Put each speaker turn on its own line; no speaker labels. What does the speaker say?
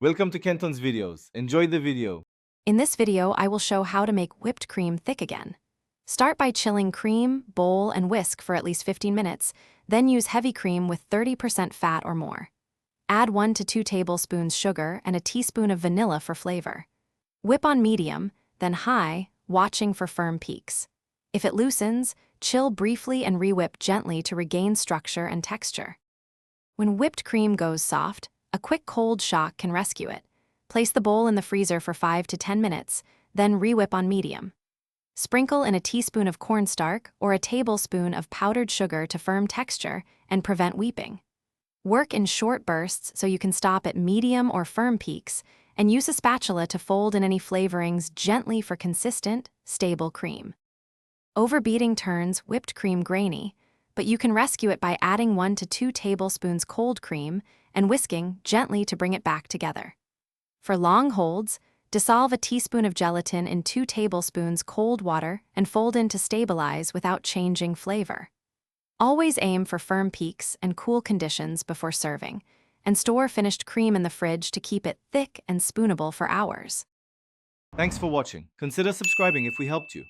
Welcome to Kenton's videos. Enjoy the video.
In this video, I will show how to make whipped cream thick again. Start by chilling cream, bowl, and whisk for at least 15 minutes, then use heavy cream with 30% fat or more. Add 1 to 2 tablespoons sugar and a teaspoon of vanilla for flavor. Whip on medium, then high, watching for firm peaks. If it loosens, chill briefly and re-whip gently to regain structure and texture. When whipped cream goes soft, a quick cold shock can rescue it. Place the bowl in the freezer for 5 to 10 minutes, then re-whip on medium. Sprinkle in a teaspoon of cornstarch or a tablespoon of powdered sugar to firm texture and prevent weeping. Work in short bursts so you can stop at medium or firm peaks, and use a spatula to fold in any flavorings gently for consistent, stable cream. Overbeating turns whipped cream grainy, but you can rescue it by adding 1 to 2 tablespoons cold cream and whisking gently to bring it back together. For long holds, dissolve a teaspoon of gelatin in 2 tablespoons cold water and fold in to stabilize without changing flavor. Always aim for firm peaks and cool conditions before serving, and store finished cream in the fridge to keep it thick and spoonable for hours.
Thanks for watching. Consider subscribing if we helped you.